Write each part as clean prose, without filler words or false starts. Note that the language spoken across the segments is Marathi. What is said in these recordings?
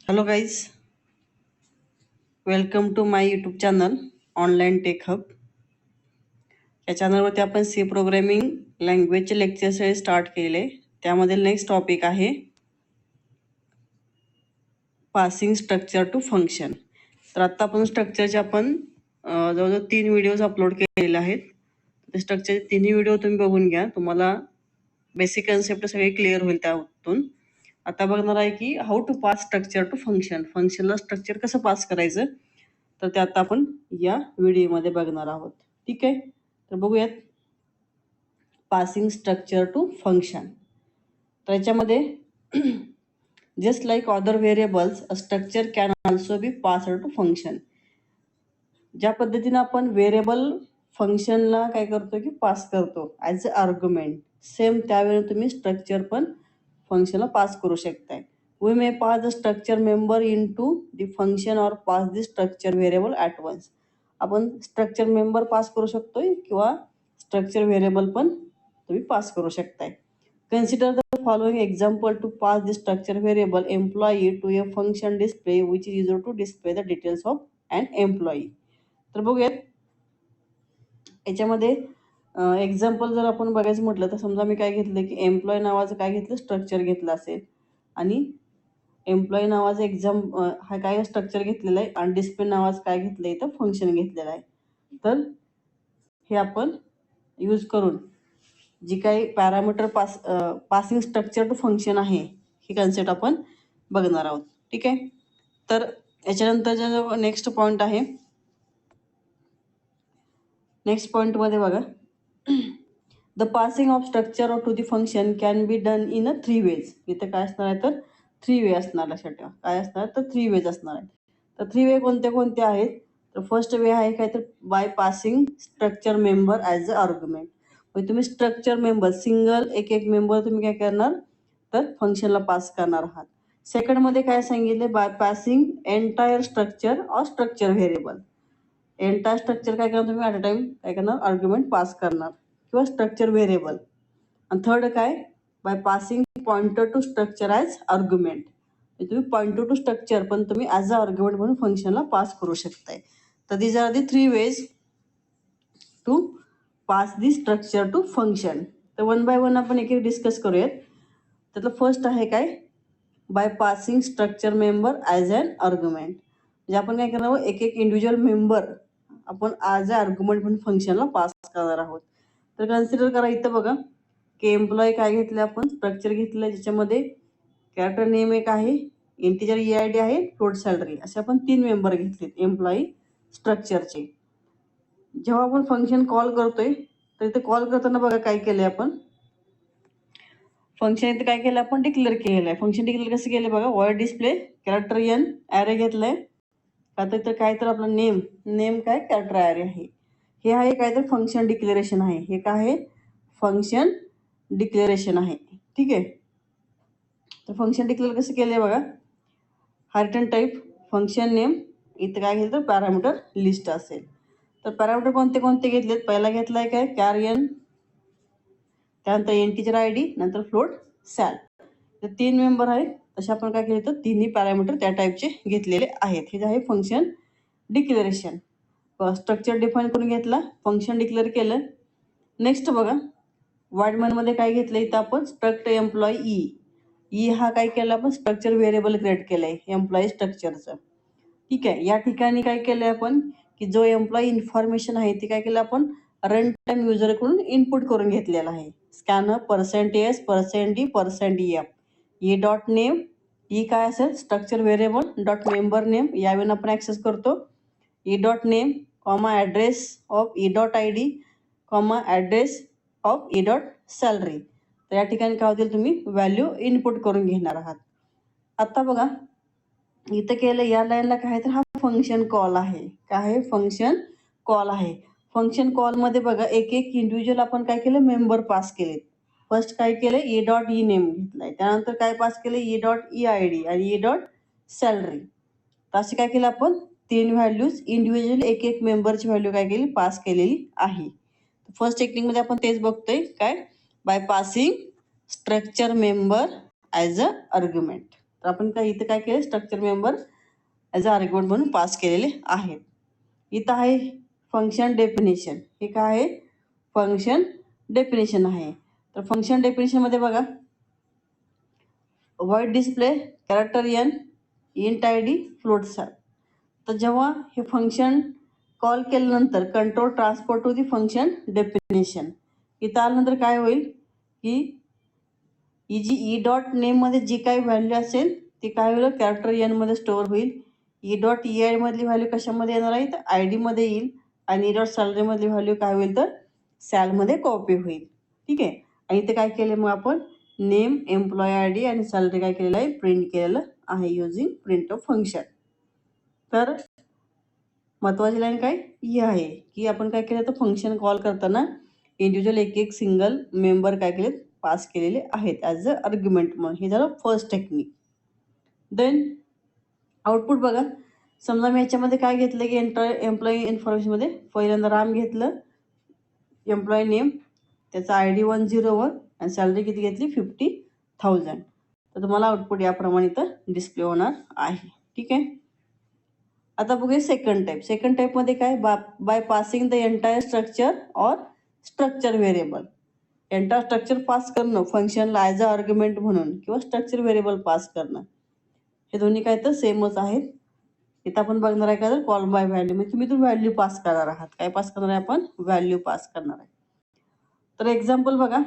Hello guys, welcome to my YouTube channel Online Tech Hub. या चॅनलवरती आपण सी प्रोग्रामिंग लँग्वेजचे लेक्चर्स स्टार्ट केले. त्यामध्ये नेक्स्ट टॉपिक आहे पासिंग स्ट्रक्चर टू फंक्शन. तर आता आपण स्ट्रक्चरचे आपण जवळजवळ 3 व्हिडिओज अपलोड केलेले आहेत. ते स्ट्रक्चरचे तिन्ही व्हिडिओ तुम्ही बघून घ्या, तुम्हाला बेसिक कन्सेप्ट सगळे क्लिअर होईल त्यातून. आता बघणार आहे की how to pass structure to function. फंक्शनला स्ट्रक्चर कसं पास करायचं, तर ते आता आपण या व्हिडिओमध्ये बघणार आहोत. ठीक आहे, तर बघूयात पासिंग स्ट्रक्चर टू फंक्शन. तर याच्यामध्ये just like other variables a structure can also be passed to function. ज्या पद्धतीने आपण व्हेरिएबल फंक्शनला काय करतो की पास करतो ॲज अ आर्ग्युमेंट, सेम त्यावेळेला तुम्ही स्ट्रक्चर पण फंक्शनला पास करू शकताय. We may pass the structure member into the function और pass the structure variable at once. आपण स्ट्रक्चर मेंबर पास करू शकतोय किंवा स्ट्रक्चर व्हेरिएबल पण तुम्ही पास करू शकताय. Consider the following example to pass the structure variable employee to a function display which is use to display the details of an employee. तर बघूयात याच्यामध्ये एक्झाम्पल जर आपण बघायचं म्हटलं तर समजा मी काय घेतलं की एम्प्लॉय नावाचं काय घेतलं स्ट्रक्चर घेतलं असेल आणि एम्प्लॉई नावाचं हा काय स्ट्रक्चर घेतलेलं आहे आणि डिस्प्ले नावाचं काय घेतलं इथं फंक्शन घेतलेलं आहे. तर हे आपण यूज करून जी काही parameter passing structure to function आहे ही कन्सेप्ट आपण बघणार आहोत. ठीक आहे, तर याच्यानंतरचा जो नेक्स्ट पॉईंट आहे, नेक्स्ट पॉईंटमध्ये बघा the passing of structure to the function can be done in 3 ways. इथं काय असणार आहे तर 3 वे असणार. लक्षात ठेवा काय असणार तर 3 वेज असणार आहे. तर 3 वे कोणते कोणते आहेत, तर फर्स्ट वे आहे काय तर bye passing structure member as a argument. म्हणजे तुम्ही स्ट्रक्चर मेंबर सिंगल एक मेंबर तुम्ही काय करणार तर फंक्शनला पास करणार आहात. सेकंडमध्ये काय सांगितले by passing entire structure or structure variable. Entire structure काय करणार तुम्ही ॲट अ टाइम काय करणार आर्ग्युमेंट पास करणार किंवा स्ट्रक्चर व्हेरिएबल. आणि थर्ड काय by passing pointer to structure as argument. तुम्ही पॉइंटर टू स्ट्रक्चर पण तुम्ही ॲज अ आर्ग्युमेंट म्हणून फंक्शनला पास करू शकताय. तर these are the 3 ways to pass the structure to function. तर वन बाय वन आपण एक एक डिस्कस करूयात. त्यातलं फर्स्ट आहे काय by passing structure member as an argument. म्हणजे आपण काय करणार आहोत एक इंडिव्हिज्युअल मेंबर आपण ॲज अ आर्ग्युमेंट म्हणून फंक्शनला पास करणार आहोत. तर कन्सिडर करा इथं बघा की एम्प्लॉई काय घेतलं आपण स्ट्रक्चर घेतलं ज्याच्यामध्ये कॅरेक्टर नेम एक आहे, इंटिजर EID आहे, फ्लोट सॅलरी असे आपण 3 मेंबर घेतलेत एम्प्लॉई स्ट्रक्चरचे. जेव्हा आपण फंक्शन कॉल करतोय तर इथे कॉल करताना बघा काय केलंय आपण फंक्शन इथे काय केलं आपण डिक्लेअर केलेलं आहे. फंक्शन डिक्लेअर कसं केलं बघा void display character n array घेतलंय. आता इथं काय तर आपलं नेम काय कॅरेक्टर ॲरे आहे. हे आहे काय तर फंक्शन डिक्लेरेशन आहे. हे काय आहे फंक्शन डिक्लेरेशन आहे. ठीक आहे, तर फंक्शन डिक्लेअर कसं केलंय बघा हा रिटर्न टाईप फंक्शन नेम इथं काय घेतलं तर पॅरामीटर लिस्ट असेल. तर पॅरामीटर कोणते कोणते घेतलेत, पहिला घेतलाय काय कॅरियन, त्यानंतर इंटिजर ID, नंतर फ्लोट सॅल. तर 3 मेंबर आहेत तसे आपण काय केलं तर तिन्ही पॅरामीटर त्या टाईपचे घेतलेले आहेत. हे जे आहे फंक्शन डिक्लेरेशन. स्ट्रक्चर डिफाईन करून घेतला, फंक्शन डिक्लेअर केलं. नेक्स्ट बघा वाईडमॅनमध्ये काय घेतलं इथं आपण स्ट्रक्ट एम्प्लॉई ई हा काय केला आपण स्ट्रक्चर व्हेरिएबल क्रिएट केलंय एम्प्लॉई स्ट्रक्चरचं. ठीक आहे, या ठिकाणी काय केलंय आपण की जो एम्प्लॉई इन्फॉर्मेशन आहे ती काय केलं आपण रन टाइम युजरकडून इनपुट करून घेतलेला आहे. Scanner %s %d %f E dot name E काय असेल structure variable dot member name यावेळी आपण ॲक्सेस करतो. E dot name comma address of E dot ID comma address of E dot salary. तर या ठिकाणी काय होतील तुम्ही व्हॅल्यू इनपुट करून घेणार आहात. आता बघा इथं केलं या लाईनला काय तर हा फंक्शन कॉल आहे. काय आहे फंक्शन कॉल आहे. फंक्शन कॉलमध्ये बघा एक इंडिव्हिज्युअल आपण काय केलं मेंबर पास केले. फर्स्ट काय केलं ई डॉट ई नेम घेतलाय, त्यानंतर काय पास केलं ई डॉट EID आणि ई डॉट सॅलरी. तर असे काय केलं आपण 3 व्हॅल्यूज इंडिव्हिज्युअल एक मेंबरची व्हॅल्यू काय केली पास केलेली आहे. फर्स्ट टेक्निकमध्ये आपण तेच बघतोय काय by passing structure member as a argument. तर आपण काय इथं काय केलं, structure member as a argument म्हणून पास केलेले आहेत. इथं आहे फंक्शन डेफिनेशन. हे काय आहे, फंक्शन डेफिनेशन आहे. तर फंक्शन डेफिनेशनमध्ये बघा, void display character n int I D float sal. तर जेव्हा हे फंक्शन कॉल केल्यानंतर control transfer to the function definition. इथं आल्यानंतर काय होईल की ही जी ई डॉट नेममध्ये जी काही व्हॅल्यू असेल ती काय होईल, कॅरेक्टर एनमध्ये स्टोअर होईल. ई डॉट ई आय मधली व्हॅल्यू कशामध्ये येणार आहे, तर आय डीमध्ये येईल. आणि ई डॉट सॅलरीमधली व्हॅल्यू काय होईल, तर सॅलमध्ये कॉपी होईल. ठीक आहे. आणि इथे काय केलं मग आपण, नेम, एम्प्लॉय आय डी आणि सॅलरी काय केलेलं आहे, प्रिंट केलेलं आहे युजिंग प्रिंट ऑफ फंक्शन. तर महत्त्वाची लाईन काय ही आहे की आपण काय केलं, तर फंक्शन कॉल करताना इंडिव्हिज्युअल एक एक सिंगल मेंबर काय केलेत, पास केलेले आहेत ॲज अ आर्ग्युमेंट म्हणून. हे झालं फर्स्ट टेक्निक. देन आउटपुट बघा, समजा मी याच्यामध्ये काय घेतलं की एम्प्लॉई इन्फॉर्मेशनमध्ये पहिल्यांदा राम घेतलं, एम्प्लॉई नेम, त्याचा आय डी 101 आणि सॅलरी किती घेतली, 50,000. तर तुम्हाला आउटपुट याप्रमाणे इथं डिस्प्ले होणार आहे. ठीक आहे. आता बघूया सेकंड टाईप. सेकंड टाईपमध्ये काय, by passing the entire structure or structure variable. Entire structure pass करणं फंक्शनला ॲज अ आर्ग्युमेंट म्हणून, किंवा स्ट्रक्चर व्हेरिएबल पास करणं, हे दोन्ही काय तर सेमच आहेत. इथं आपण बघणार आहे का, तर कॉल बाय व्हॅल्यू, म्हणजे तुम्ही तो व्हॅल्यू पास करणार आहात. काय पास करणार आहे आपण, व्हॅल्यू पास करणार आहे. तर एक्झाम्पल बघा,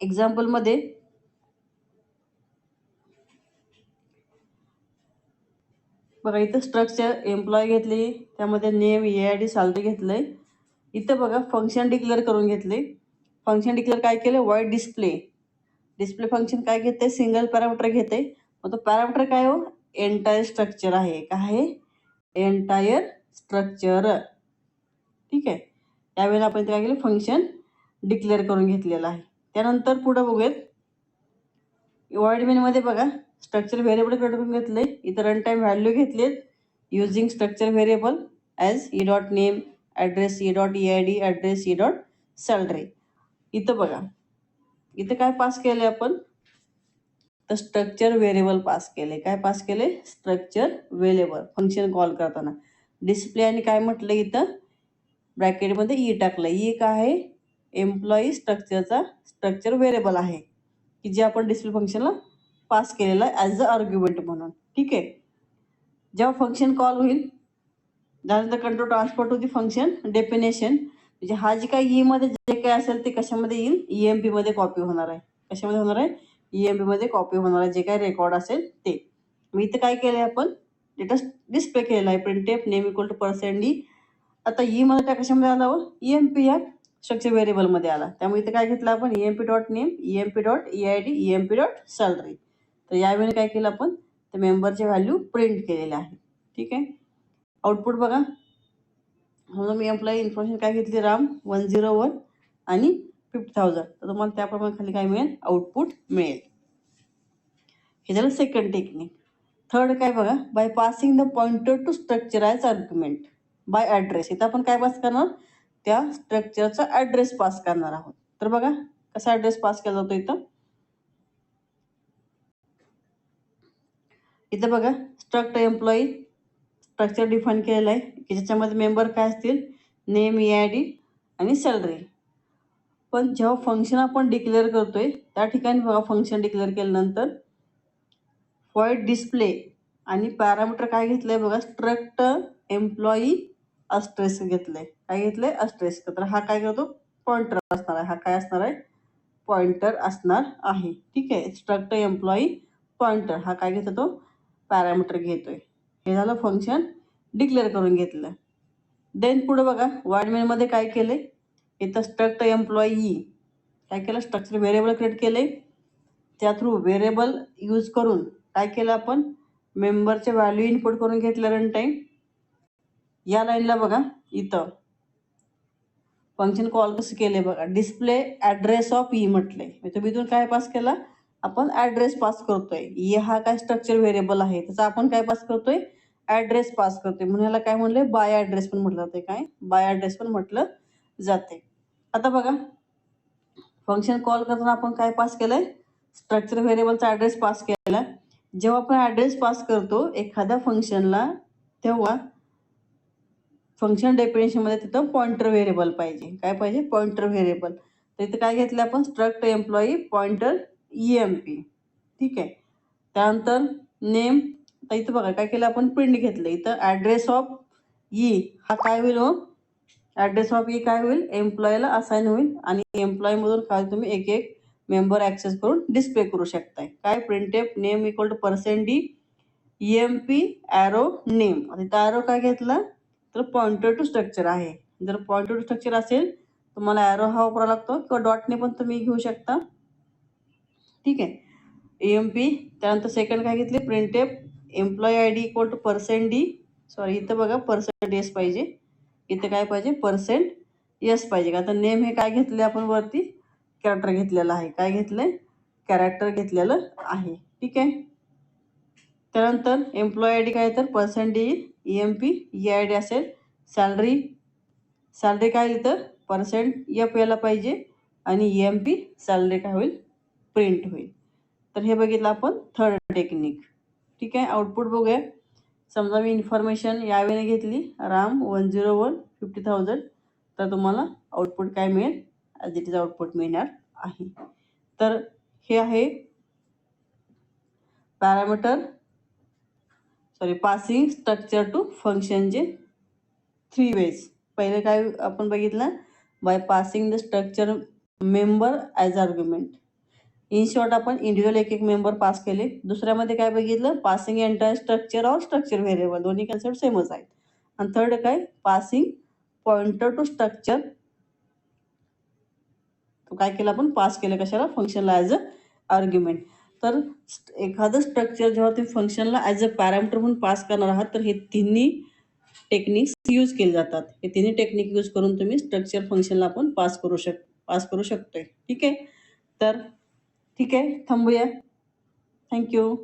एक्झाम्पलमध्ये बघा इथं स्ट्रक्चर एम्प्लॉय घेतली, त्यामध्ये name, A I D, salary घेतलंय. इथं बघा फंक्शन डिक्लेअर करून घेतले. फंक्शन डिक्लेअर काय केलं, व्हॉइड डिस्प्ले. डिस्प्ले फंक्शन काय घेते, सिंगल पॅरामीटर घेते. मग तो पॅरामीटर काय हो, एंटायर स्ट्रक्चर आहे. काय आहे, एंटायर स्ट्रक्चर. ठीक आहे. त्यावेळेला आपण काय केलं, फंक्शन डिक्लेअर करून घेतलेलं आहे. त्यानंतर पुढं बघूयात, व्हॉइड मेनमध्ये बघा स्ट्रक्चर व्हेरिएबल करून घेतले. इथं रन टाईम व्हॅल्यू घेतलेत using structure variable as E dot name, address E dot E I D, address E dot salary. इथं बघा, इथं काय पास केले आपण, तर स्ट्रक्चर व्हेरिएबल पास केले. काय पास केले, स्ट्रक्चर व्हेरिएबल फंक्शन कॉल करताना. डिस्प्ले आणि काय म्हटलं इथं ब्रॅकेटमध्ये ई टाकलं. ई काय आहे, एम्प्लॉई स्ट्रक्चरचा स्ट्रक्चर व्हेरिएबल आहे की जे आपण डिस्प्ले फंक्शनला पास केलेला आहे ॲज अ आर्ग्युमेंट म्हणून. ठीक आहे. जेव्हा फंक्शन कॉल होईल, त्यानंतर control transfer to the function definition, म्हणजे हा जे काही ईमध्ये जे काही असेल ते कशामध्ये येईल, EMP मध्ये कॉपी होणार आहे. कशामध्ये होणार आहे, EMP मध्ये कॉपी होणार आहे, जे काही रेकॉर्ड असेल ते. मग इथं काय केलं आहे आपण, डेटा डिस्प्ले केलेला आहे, printf name equal to %D. आता ई मध्ये त्या कशामध्ये आला हो, EMP या स्ट्रक्चर व्हेरिएबलमध्ये आला. त्यामुळे इथं काय घेतलं आपण, EMP dot name, EMP dot EID, EMP dot salary. तर यावेळी काय केलं आपण, त्या मेंबरचे व्हॅल्यू प्रिंट केलेले आहे. ठीक आहे. आउटपुट बघा, म्हणून मी एम्प्लॉई इन्फॉर्मेशन काय घेतली, राम 101 आणि 50,000. तर तुम्हाला त्याप्रमाणे खाली काय मिळेल, आउटपुट मिळेल. हे झालं सेकंड टेक्निक. थर्ड काय बघा, by passing the pointer to structure as argument by address. इथं आपण काय पास करणार, त्या स्ट्रक्चरचा ॲड्रेस पास करणार आहोत. तर बघा कसा ॲड्रेस पास केला जातो. इथं बघा स्ट्रक्ट एम्प्लॉई स्ट्रक्चर डिफाईन केलेलं आहे की ज्याच्यामध्ये मेंबर काय असतील, नेम, EID आणि सॅलरी. पण जेव्हा फंक्शन आपण डिक्लेअर करतोय त्या ठिकाणी बघा, फंक्शन डिक्लेअर केल्यानंतर व्हॉइड डिस्प्ले आणि पॅरामीटर काय घेतलंय बघा, स्ट्रक्ट एम्प्लॉई अस्ट्रेस घेतलंय. काय घेतलंय, अस्ट्रेस. तर हा काय करतो, पॉइंटर असणार आहे. हा काय असणार आहे, पॉइंटर असणार आहे. ठीक आहे. स्ट्रक्ट एम्प्लॉई पॉइंटर हा काय घेतो, तो पॅरामीटर घेतोय. हे झालं फंक्शन डिक्लेअर करून घेतलं. देन पुढे बघा, व्हॉइड मेनमध्ये काय केले, इथं स्ट्रक्ट एम्प्लॉई काय केलं, स्ट्रक्चर व्हेरिएबल क्रिएट केले. त्या थ्रू व्हेरिएबल यूज करून काय केलं आपण, मेंबरचे व्हॅल्यू इनपुट करून घेतलं रन टाईम. या लाईनला बघा इथं फंक्शन कॉल कसं केले बघा, डिस्प्ले ॲड्रेस ऑफ ई म्हटलंय. तुम्ही इथून काय पास केला, आपण ॲड्रेस पास करतोय. ई हा काय स्ट्रक्चर व्हेरिएबल आहे, त्याचा आपण काय पास करतोय, ॲड्रेस पास करतोय. म्हणून याला काय म्हणलंय, बाय ॲड्रेस पण म्हटलं जाते. काय, बाय ॲड्रेस पण म्हटलं जाते. आता बघा फंक्शन कॉल करताना आपण काय पास केलंय, स्ट्रक्चर व्हेरिएबलचा ॲड्रेस पास केला. जेव्हा आपण ॲड्रेस पास करतो एखाद्या फंक्शनला, तेव्हा फंक्शन डेफिनेशनमध्ये तिथं पॉइंटर व्हेरिएबल पाहिजे. काय पाहिजे? Pointer variable. तर इथं काय घेतलं आपण? Struct employee pointer EMP. ठीक आहे. त्यानंतर नेम. तर इथं बघा काय केलं आपण? प्रिंट घेतलं. इथं ॲड्रेस ऑफ ई हा काय होईल मग? ॲड्रेस ऑफ ई काय होईल? एम्प्लॉईला असाइन होईल आणि एम्प्लॉईमधून काय तुम्ही एक एक मेंबर ॲक्सेस करून डिस्प्ले करू शकताय. काय? Printf name equal to %D EMP arrow name. आणि इथं ॲरो काय घेतला? तर पॉइंटर टू स्ट्रक्चर आहे. जर पॉइंटर टू स्ट्रक्चर असेल तुम्हाला ॲरो हा वापरावा लागतो किंवा डॉटने पण तुम्ही घेऊ शकता. ठीक आहे. EMP. त्यानंतर सेकंड काय घेतले? Printf employee ID equal to %D. Sorry इथं बघा %S पाहिजे. इथं काय पाहिजे? %S पाहिजे. का तर नेम हे काय घेतले आपण वरती? कॅरेक्टर घेतलेलं आहे. काय घेतलंय? कॅरेक्टर घेतलेलं आहे. ठीक आहे. त्यानंतर एम्प्लॉई ID काय? तर %D EMP EID असेल. सॅलरी. सॅलरी काय इथं? %F यायला पाहिजे आणि EMP सॅलरी काय होईल? प्रिंट होईल. तर हे बघितलं आपण थर्ड टेक्निक. ठीक आहे. आउटपुट बघूया. समजा मी इन्फॉर्मेशन यावेळी घेतली RAM 101 50,000, तर तुम्हाला आउटपुट काय मिळेल? ॲज इट इज आउटपुट मिळणार आहे. तर हे आहे पॅरामीटर पासिंग स्ट्रक्चर टू फंक्शनचे 3 वेज. पहिले काय आपण बघितलं? By passing the structure member as argument. In short आपण इंडिव्हिज्युअल एक एक मेंबर पास केले. दुसऱ्यामध्ये काय बघितलं? Passing entire structure or structure variable. दोन्ही कन्सेप्ट सेमच आहेत. आणि थर्ड काय? Passing pointer to structure. काय केलं आपण? पास केलं कशाला? फंक्शनला ॲज अ आर्ग्युमेंट. तर एखादं स्ट्रक्चर जेव्हा तुम्ही फंक्शनला ॲज अ पॅरामीटर म्हणून पास करणार आहात तर हे तिन्ही टेक्निक्स यूज केले जातात. हे तिन्ही टेक्निक यूज करून तुम्ही स्ट्रक्चर फंक्शनला आपण पास करू शकतोय. ठीक आहे. तर ठीक आहे, थांबूया. थँक्यू.